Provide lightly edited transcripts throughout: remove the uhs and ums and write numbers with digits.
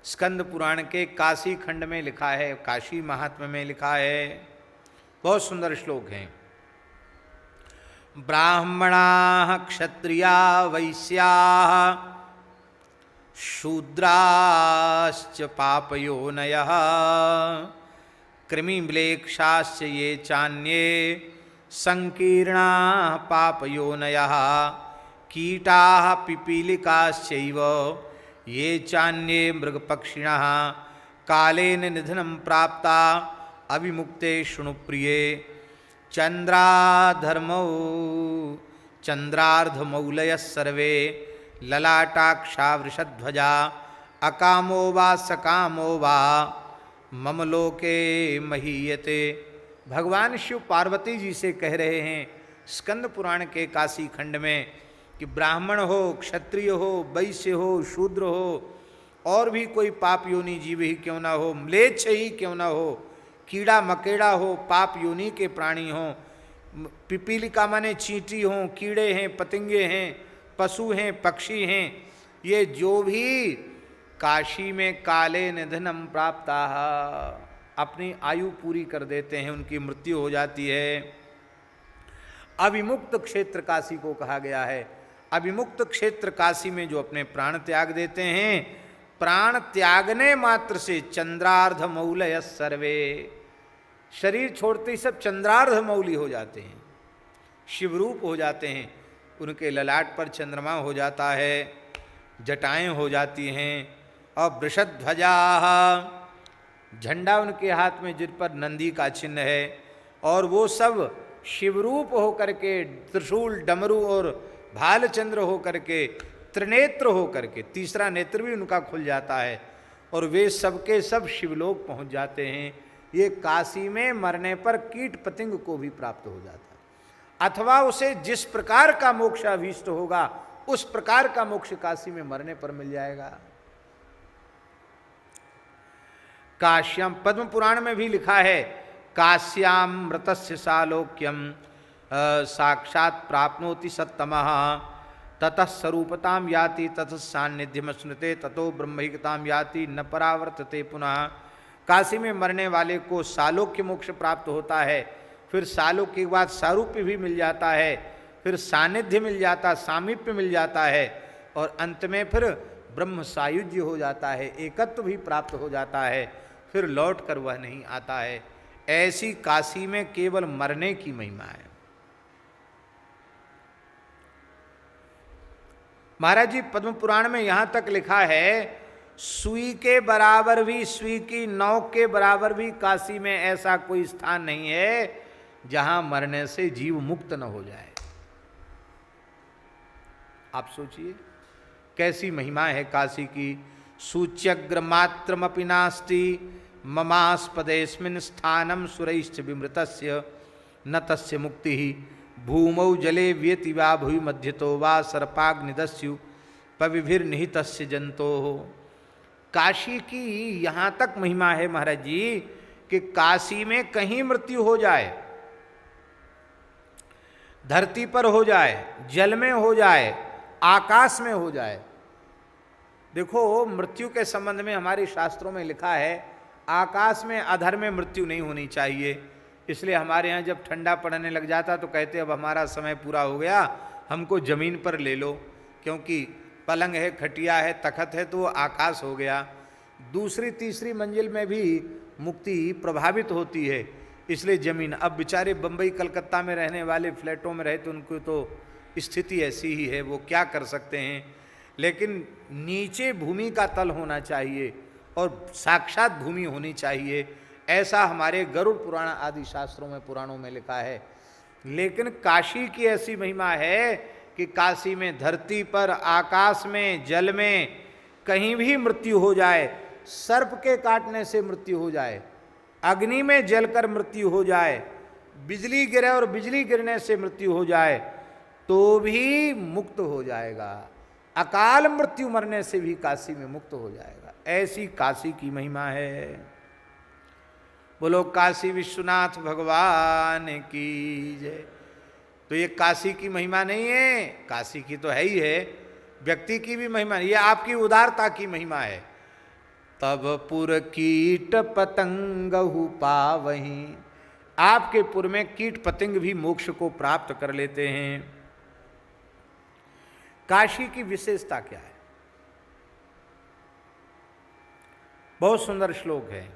स्कंद पुराण के काशी खंड में लिखा है, काशी महात्म्य में लिखा है। बहुत सुंदर श्लोक हैं। ब्राह्मणा क्षत्रिया वैश्या शूद्राश्च पापयोनयः कृमिम्लेक्षाश्च ये चान्ये संकीर्णा पापयोनयः कीटाः पिपीलिकाश्चैव ये चान्ये मृगपक्षिणः कालेन निधनं प्राप्ता अविमुक्ते शृणुप्रिये चंद्रार्धमौलयः सर्वे ललाटाक्षा वृषध्वजा अकामो वा सकामो वा मम लोके महीयते। भगवान शिव पार्वती जी से कह रहे हैं स्कंद पुराण के काशी खंड में कि ब्राह्मण हो, क्षत्रिय हो, वैश्य हो, शूद्र हो, और भी कोई पाप योनि जीव ही क्यों ना हो, म्लेच्छ ही क्यों ना हो, कीड़ा मकेड़ा हो, पाप योनि के प्राणी हो, पिपीलिका माने चींटी हो, कीड़े हैं, पतंगे हैं, पशु हैं, पक्षी हैं, ये जो भी काशी में काले निधनम प्राप्ता अपनी आयु पूरी कर देते हैं, उनकी मृत्यु हो जाती है। अविमुक्त क्षेत्र काशी को कहा गया है। अविमुक्त क्षेत्र काशी में जो अपने प्राण त्याग देते हैं, प्राण त्यागने मात्र से चंद्रार्ध मौलय सर्वे, शरीर छोड़ते ही सब चंद्रार्ध मौली हो जाते हैं, शिवरूप हो जाते हैं। उनके ललाट पर चंद्रमा हो जाता है, जटाएं हो जाती हैं, और वृषध्वजा झंडा उनके हाथ में जिन पर नंदी का चिन्ह है, और वो सब शिवरूप होकर के त्रिशूल डमरू और भालचंद्र होकर के, त्रिनेत्र होकर के, तीसरा नेत्र भी उनका खुल जाता है, और वे सबके सब शिवलोक पहुंच जाते हैं। ये काशी में मरने पर कीट पतंग को भी प्राप्त हो जाता है, अथवा उसे जिस प्रकार का मोक्ष अभीष्ट होगा उस प्रकार का मोक्ष काशी में मरने पर मिल जाएगा। काश्याम, पद्म पुराण में भी लिखा है, काश्याम मृतस्य सालोक्यम साक्षात प्राप्नोति सत्तमः ततः स्वरूपताम याति ततः सान्निध्यम स्नुते ततो ब्रह्मैकताम याति न परावर्तते पुनः। काशी में मरने वाले को सालोक्य मोक्ष प्राप्त होता है, फिर सालोक्य के बाद सारूप्य भी मिल जाता है, फिर सानिध्य मिल जाता, सामीप्य मिल जाता है, और अंत में फिर ब्रह्म सायुज्य हो जाता है, एकत्व भी प्राप्त हो जाता है, फिर लौट कर वह नहीं आता है। ऐसी काशी में केवल मरने की महिमा है। महाराज जी पद्म पुराण में यहां तक लिखा है, सुई के बराबर भी, सुई की नौक के बराबर भी काशी में ऐसा कोई स्थान नहीं है जहां मरने से जीव मुक्त न हो जाए। आप सोचिए कैसी महिमा है काशी की। सूच्यग्र मात्रमपि नास्ति ममास्पदेस्मिन् स्थानम सुरैश्च विमृतस्य न तस्य मुक्ति भूमौ जले व्यति वा भुवि मध्यतो वा सर्पाग्निदस्यु पविभिर्निहितस्य जंतोः। काशी की यहाँ तक महिमा है महाराज जी कि काशी में कहीं मृत्यु हो जाए, धरती पर हो जाए, जल में हो जाए, आकाश में हो जाए। देखो मृत्यु के संबंध में हमारे शास्त्रों में लिखा है, आकाश में अधर में मृत्यु नहीं होनी चाहिए। इसलिए हमारे यहाँ जब ठंडा पड़ने लग जाता तो कहते अब हमारा समय पूरा हो गया, हमको जमीन पर ले लो, क्योंकि पलंग है, खटिया है, तखत है, तो वो आकाश हो गया। दूसरी तीसरी मंजिल में भी मुक्ति प्रभावित होती है, इसलिए जमीन। अब बेचारे बम्बई कलकत्ता में रहने वाले फ्लैटों में रहे तो उनको तो स्थिति ऐसी ही है, वो क्या कर सकते हैं। लेकिन नीचे भूमि का तल होना चाहिए और साक्षात भूमि होनी चाहिए, ऐसा हमारे गरुड़ पुराण आदि शास्त्रों में, पुराणों में लिखा है। लेकिन काशी की ऐसी महिमा है कि काशी में धरती पर, आकाश में, जल में कहीं भी मृत्यु हो जाए, सर्प के काटने से मृत्यु हो जाए, अग्नि में जलकर मृत्यु हो जाए, बिजली गिरे और बिजली गिरने से मृत्यु हो जाए तो भी मुक्त हो जाएगा। अकाल मृत्यु मरने से भी काशी में मुक्त हो जाएगा। ऐसी काशी की महिमा है। बोलो काशी विश्वनाथ भगवान की जय। तो ये काशी की महिमा नहीं है, काशी की तो है ही है, व्यक्ति की भी महिमा, ये आपकी उदारता की महिमा है। तब पुर कीट पतंगहु पावहीं। आपके पुर में कीट पतंग भी मोक्ष को प्राप्त कर लेते हैं। काशी की विशेषता क्या है? बहुत सुंदर श्लोक है।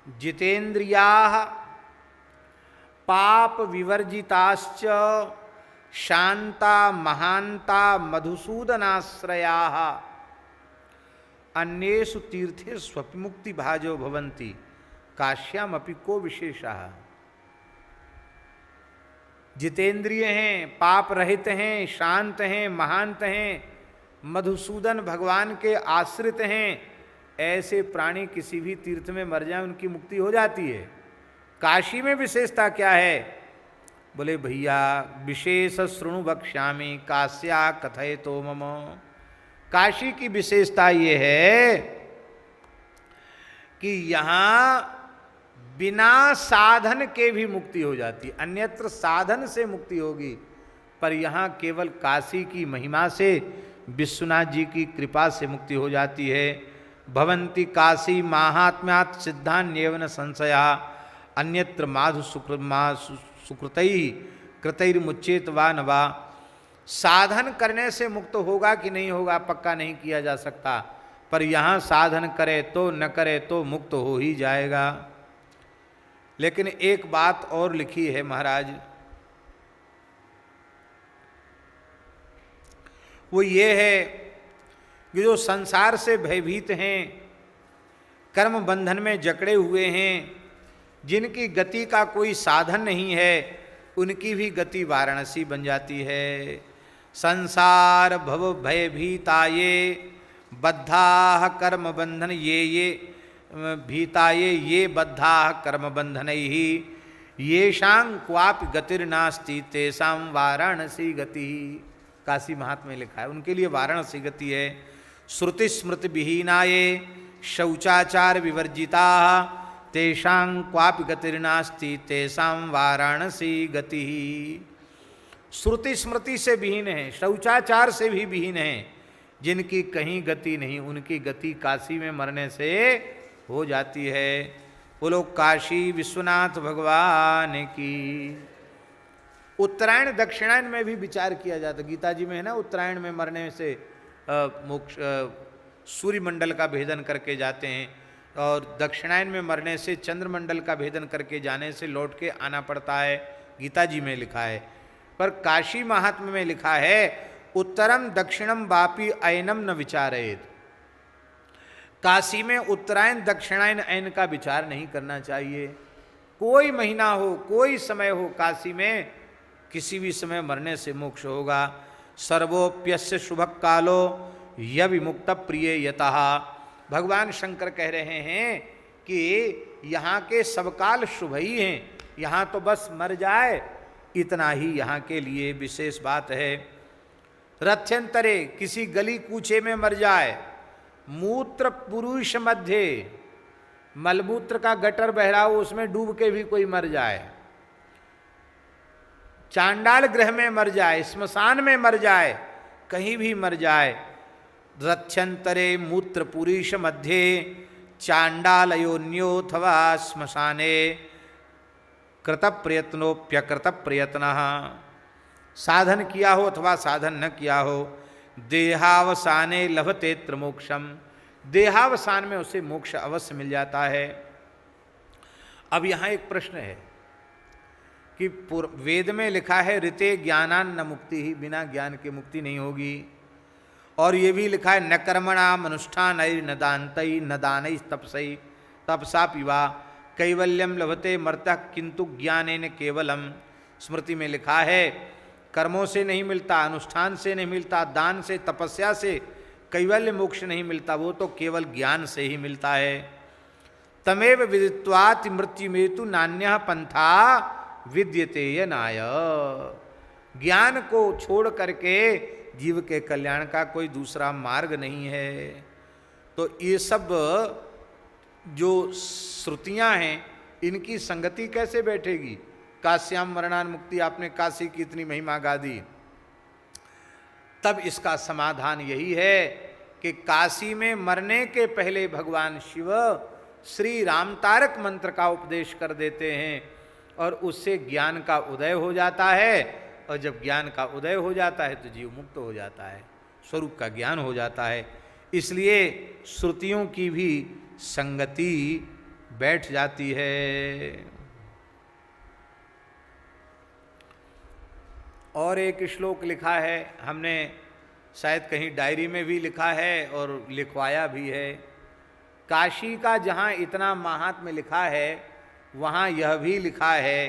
जितेन्द्रियाः पाप विवर्जिताश्च शांता महांता मधुसूदनाश्रयाः अन्येषु तीर्थेषु मुक्ति भाजो भवन्ति काश्याम अपि को विशेषः। जितेंद्रिय हैं, पाप रहित हैं, शांत हैं, महांत हैं, मधुसूदन भगवान के आश्रित हैं, ऐसे प्राणी किसी भी तीर्थ में मर जाए उनकी मुक्ति हो जाती है। काशी में विशेषता क्या है? बोले भैया विशेष शृणु वक्ष्यामि काश्या कथय तो मम। काशी की विशेषता ये है कि यहाँ बिना साधन के भी मुक्ति हो जाती। अन्यत्र साधन से मुक्ति होगी, पर यहाँ केवल काशी की महिमा से, विश्वनाथ जी की कृपा से मुक्ति हो जाती है। भवन्ति काशी माहात्म्यात् सिद्धान्येव न संशया अन्यत्र माधु सुकृतैः कृतैर्मुच्येत वा न वा। साधन करने से मुक्त होगा कि नहीं होगा पक्का नहीं किया जा सकता, पर यहाँ साधन करे तो न करे तो मुक्त हो ही जाएगा। लेकिन एक बात और लिखी है महाराज, वो ये है कि जो संसार से भयभीत हैं, कर्म बंधन में जकड़े हुए हैं, जिनकी गति का कोई साधन नहीं है, उनकी भी गति वाराणसी बन जाती है। संसार भव भयभीताये बद्धा कर्म बंधन ये भीताये ये बद्धा कर्म बंधनैहि येषां क्वापि गतिर्नास्ति तेषां वाराणसी गति। काशी महात्म्य में लिखा है उनके लिए वाराणसी गति है। श्रुति स्मृति विहीनाये शौचाचार विवर्जिता तेषां क्वापि गतिर्नास्ति तेषां वाराणसी गति। श्रुति स्मृति से विहीन है, शौचाचार से भी विहीन है, जिनकी कहीं गति नहीं, उनकी गति काशी में मरने से हो जाती है। बोलो काशी विश्वनाथ भगवान की। उत्तरायण दक्षिणायन में भी विचार किया जाता, गीता जी में है ना, उत्तरायण में मरने से मोक्ष सूर्यमंडल का भेदन करके जाते हैं, और दक्षिणायन में मरने से चंद्रमंडल का भेदन करके जाने से लौट के आना पड़ता है, गीता जी में लिखा है। पर काशी महात्म्य में लिखा है उत्तरम दक्षिणम वापि अयनम न विचारेत। काशी में उत्तरायण दक्षिणायन अयन का विचार नहीं करना चाहिए। कोई महीना हो, कोई समय हो, काशी में किसी भी समय मरने से मोक्ष होगा। सर्वोप्यस्य शुभ कालो यविमुक्त प्रिय यतः। भगवान शंकर कह रहे हैं कि यहाँ के सब काल शुभ ही हैं, यहाँ तो बस मर जाए इतना ही यहाँ के लिए विशेष बात है। रथ्यंतरे किसी गली कूचे में मर जाए, मूत्र पुरुष मध्य मलमूत्र का गटर बह रहा हो उसमें डूब के भी कोई मर जाए, चांडाल ग्रह में मर जाए, स्मशान में मर जाए, कहीं भी मर जाए। रथ्यंतरे मूत्र पुरुष मध्य चांडालयोन्योथवा स्मशाने कृत प्रयत्नोप्यकृत प्रयत्न। साधन किया हो अथवा साधन न किया हो, देहावसाने लभतेत्र मोक्षम। देहावसान में उसे मोक्ष अवश्य मिल जाता है। अब यहाँ एक प्रश्न है कि वेद में लिखा है ऋते ज्ञानान न मुक्ति ही, बिना ज्ञान के मुक्ति नहीं होगी। और ये भी लिखा है न कर्मणाम अनुष्ठानैर् न दानतैः न दानैः तपसैः तपसा पिवा कैवल्यम लभते मर्तः किंतु ज्ञानेन केवलम। स्मृति में लिखा है कर्मों से नहीं मिलता, अनुष्ठान से नहीं मिलता, दान से तपस्या से कैवल्य मोक्ष नहीं मिलता, वो तो केवल ज्ञान से ही मिलता है। तमेव विदित्वात् मृत्युमेतु नान्यः पंथा विद्यते यनाय। ज्ञान को छोड़ करके जीव के कल्याण का कोई दूसरा मार्ग नहीं है। तो ये सब जो श्रुतियां हैं इनकी संगति कैसे बैठेगी? काश्याम मरणान मुक्ति, आपने काशी की इतनी महिमा गा दी, तब इसका समाधान यही है कि काशी में मरने के पहले भगवान शिव श्री राम तारक मंत्र का उपदेश कर देते हैं और उससे ज्ञान का उदय हो जाता है, और जब ज्ञान का उदय हो जाता है तो जीव मुक्त हो जाता है, स्वरूप का ज्ञान हो जाता है। इसलिए श्रुतियों की भी संगति बैठ जाती है। और एक श्लोक लिखा है, हमने शायद कहीं डायरी में भी लिखा है और लिखवाया भी है। काशी का जहाँ इतना महात्म्य लिखा है वहाँ यह भी लिखा है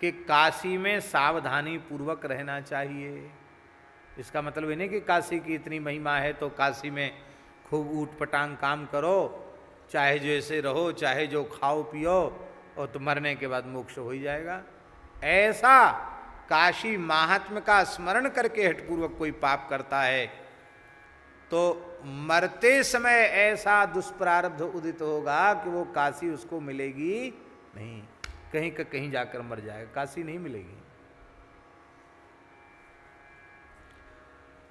कि काशी में सावधानी पूर्वक रहना चाहिए। इसका मतलब ये नहीं कि काशी की इतनी महिमा है तो काशी में खूब ऊट पटांग काम करो, चाहे जैसे रहो, चाहे जो खाओ पियो, और तो मरने के बाद मोक्ष हो ही जाएगा। ऐसा काशी महात्म्य का स्मरण करके हठपूर्वक कोई पाप करता है तो मरते समय ऐसा दुष्प्रारब्ध उदित होगा कि वो काशी उसको मिलेगी नहीं, कहीं का कहीं जाकर मर जाएगा, काशी नहीं मिलेगी।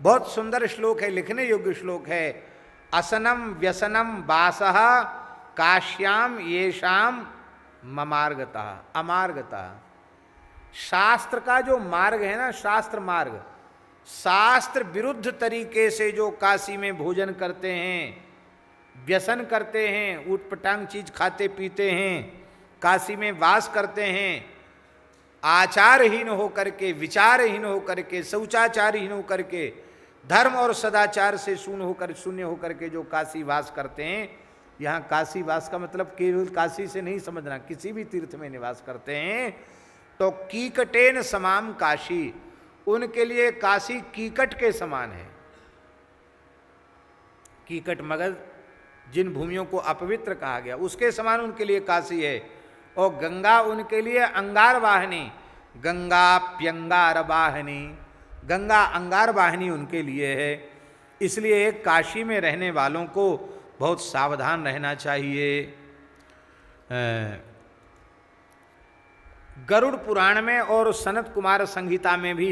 बहुत सुंदर श्लोक है, लिखने योग्य श्लोक है। असनम व्यसनम वासः काश्याम येषाम ममार्गतः अमार्गतः। शास्त्र का जो मार्ग है ना, शास्त्र मार्ग, शास्त्र विरुद्ध तरीके से जो काशी में भोजन करते हैं, व्यसन करते हैं, ऊटपटांग चीज खाते पीते हैं, काशी में वास करते हैं, आचारहीन होकर के, विचारहीन होकर के, शौचाचारहीन होकर के, धर्म और सदाचार से शून्य होकर के जो काशी वास करते हैं। यहाँ काशी वास का मतलब केवल काशी से नहीं समझना, किसी भी तीर्थ में निवास करते हैं तो कीकटेन समाम काशी, उनके लिए काशी कीकट के समान है। कीकट मगध जिन भूमियों को अपवित्र कहा गया उसके समान उनके लिए काशी है। और गंगा उनके लिए अंगार वाहिनी, गंगा प्यंगार वाहिनी, गंगा अंगार वाहिनी उनके लिए है। इसलिए काशी में रहने वालों को बहुत सावधान रहना चाहिए। गरुड़ पुराण में और सनत कुमार संहिता में भी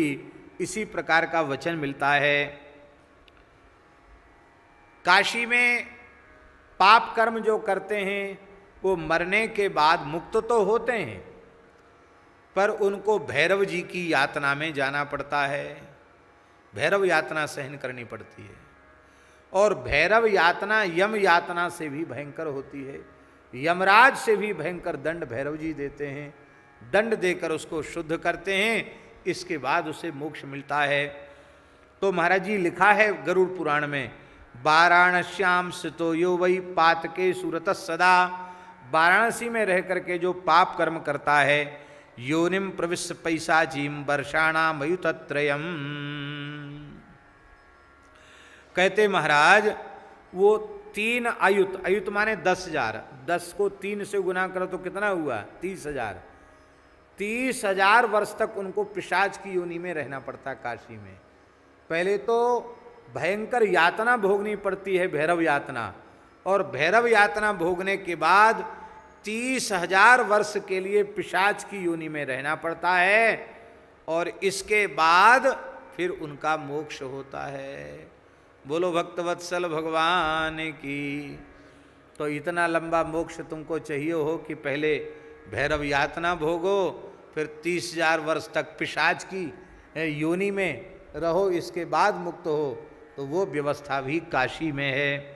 इसी प्रकार का वचन मिलता है। काशी में पाप कर्म जो करते हैं वो मरने के बाद मुक्त तो होते हैं, पर उनको भैरव जी की यातना में जाना पड़ता है, भैरव यातना सहन करनी पड़ती है। और भैरव यातना यम यातना से भी भयंकर होती है, यमराज से भी भयंकर दंड भैरव जी देते हैं, दंड देकर उसको शुद्ध करते हैं, इसके बाद उसे मोक्ष मिलता है। तो महाराज जी लिखा है गरुड़ पुराण में, वाराणस्याम स्थितो यो वै पातके सुरत सदा, वाराणसी में रह करके जो पाप कर्म करता है, योनिम प्रविश्य पैसाचीम वर्षाणाम अयुतत्रयम्। कहते महाराज वो 3 अयुत, अयुत माने 10,000, 10 को 3 से गुना करो तो कितना हुआ 30,000, 30,000 वर्ष तक उनको पिशाच की योनि में रहना पड़ता काशी में। पहले तो भयंकर यातना भोगनी पड़ती है, भैरव यातना, और भैरव यातना भोगने के बाद 30,000 वर्ष के लिए पिशाच की योनि में रहना पड़ता है, और इसके बाद फिर उनका मोक्ष होता है। बोलो भक्तवत्सल भगवान की। तो इतना लंबा मोक्ष तुमको चाहिए हो कि पहले भैरव यातना भोगो, फिर 30,000 वर्ष तक पिशाच की योनि में रहो, इसके बाद मुक्त हो, तो वो व्यवस्था भी काशी में है।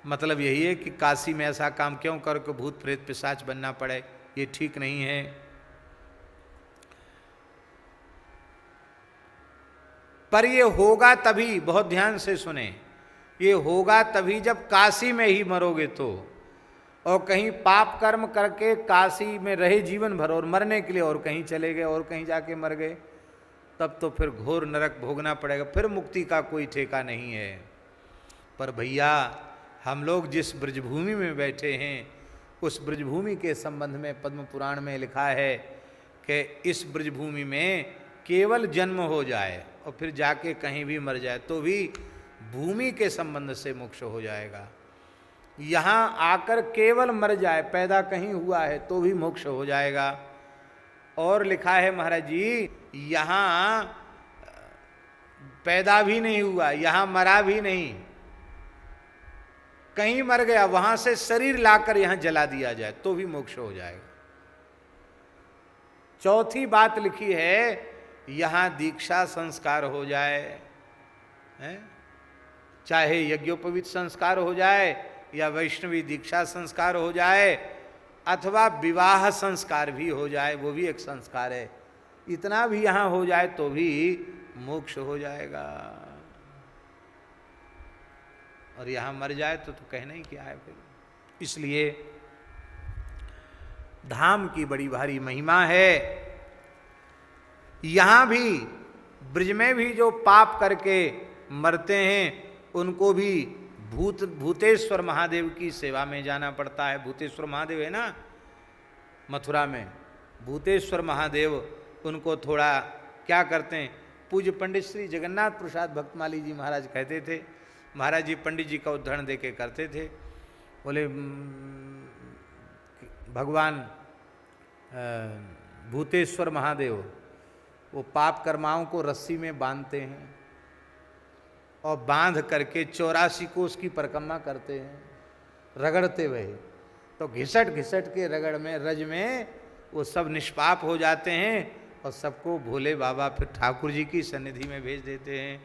मतलब यही है कि काशी में ऐसा काम क्यों कर के भूत प्रेत पिशाच बनना पड़े, ये ठीक नहीं है। पर ये होगा तभी, बहुत ध्यान से सुने, ये होगा तभी जब काशी में ही मरोगे तो, और कहीं पाप कर्म करके काशी में रहे जीवन भर और मरने के लिए और कहीं चले गए और कहीं जाके मर गए, तब तो फिर घोर नरक भोगना पड़ेगा, फिर मुक्ति का कोई ठेका नहीं है। पर भैया हम लोग जिस ब्रजभूमि में बैठे हैं उस ब्रजभूमि के संबंध में पद्म पुराण में लिखा है कि इस ब्रजभूमि में केवल जन्म हो जाए और फिर जाके कहीं भी मर जाए तो भी भूमि के संबंध से मोक्ष हो जाएगा। यहाँ आकर केवल मर जाए, पैदा कहीं हुआ है तो भी मोक्ष हो जाएगा। और लिखा है महाराज जी, यहाँ पैदा भी नहीं हुआ, यहां मरा भी नहीं, कहीं मर गया, वहां से शरीर लाकर यहां जला दिया जाए तो भी मोक्ष हो जाएगा। चौथी बात लिखी है, यहां दीक्षा संस्कार हो जाए, है? चाहे यज्ञोपवीत संस्कार हो जाए या वैष्णवी दीक्षा संस्कार हो जाए अथवा विवाह संस्कार भी हो जाए, वो भी एक संस्कार है, इतना भी यहां हो जाए तो भी मोक्ष हो जाएगा। और यहां मर जाए तो कहना ही क्या है फिर। इसलिए धाम की बड़ी भारी महिमा है। यहां भी ब्रज में भी जो पाप करके मरते हैं उनको भी भूतेश्वर महादेव की सेवा में जाना पड़ता है। भूतेश्वर महादेव है ना मथुरा में, भूतेश्वर महादेव, उनको थोड़ा क्या करते हैं, पूज्य पंडित श्री जगन्नाथ प्रसाद भक्तमाली जी महाराज कहते थे, महाराज जी पंडित जी का उदाहरण देके करते थे, बोले भगवान भूतेश्वर महादेव वो पाप कर्माओं को रस्सी में बांधते हैं और बांध करके 84 कोस की परिक्रमा करते हैं रगड़ते हुए, तो घिसट घिसट के रगड़ में रज में वो सब निष्पाप हो जाते हैं और सबको भोले बाबा फिर ठाकुर जी की सन्निधि में भेज देते हैं।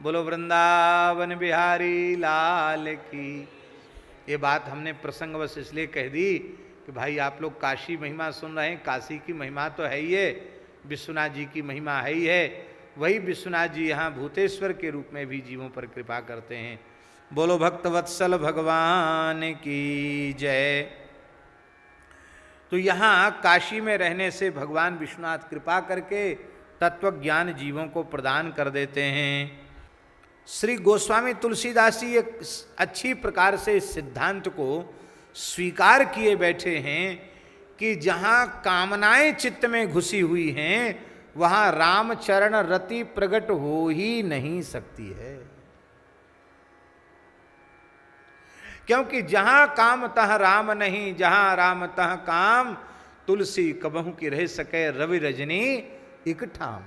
बोलो वृंदावन बिहारी लाल की। ये बात हमने प्रसंगवश इसलिए कह दी कि भाई आप लोग काशी महिमा सुन रहे हैं, काशी की महिमा तो है ही है, विश्वनाथ जी की महिमा है ही है, वही विश्वनाथ जी यहाँ भूतेश्वर के रूप में भी जीवों पर कृपा करते हैं। बोलो भक्तवत्सल भगवान की जय। तो यहाँ काशी में रहने से भगवान विश्वनाथ कृपा करके तत्व ज्ञान जीवों को प्रदान कर देते हैं। श्री गोस्वामी तुलसीदास जी एक अच्छी प्रकार से इस सिद्धांत को स्वीकार किए बैठे हैं कि जहाँ कामनाएं चित्त में घुसी हुई हैं वहाँ रामचरण रति प्रकट हो ही नहीं सकती है, क्योंकि जहाँ काम तह राम नहीं, जहाँ राम तह काम, तुलसी कबहू की रह सके रवि रजनी एक ठाम।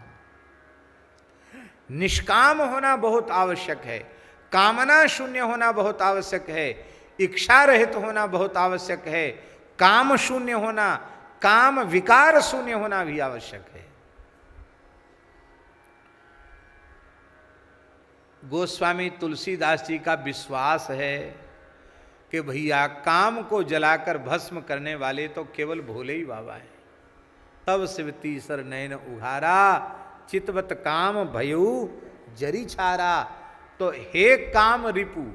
निष्काम होना बहुत आवश्यक है, कामना शून्य होना बहुत आवश्यक है, इच्छा रहित होना बहुत आवश्यक है, काम शून्य होना, काम विकार शून्य होना भी आवश्यक है। गोस्वामी तुलसीदास जी का विश्वास है कि भैया काम को जलाकर भस्म करने वाले तो केवल भोले ही बाबा हैं। तब शिवती सर नयन उघारा, चितवत काम भयऊ जरी छारा। तो हे काम रिपु,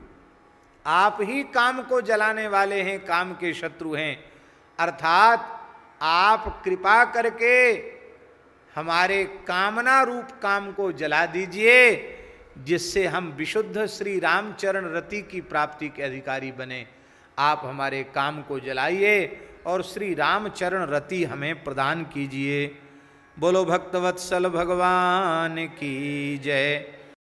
आप ही काम को जलाने वाले हैं, काम के शत्रु हैं, अर्थात आप कृपा करके हमारे कामना रूप काम को जला दीजिए, जिससे हम विशुद्ध श्री रामचरण रति की प्राप्ति के अधिकारी बने। आप हमारे काम को जलाइए और श्री रामचरण रति हमें प्रदान कीजिए। बोलो भक्तवत्सल भगवान की जय।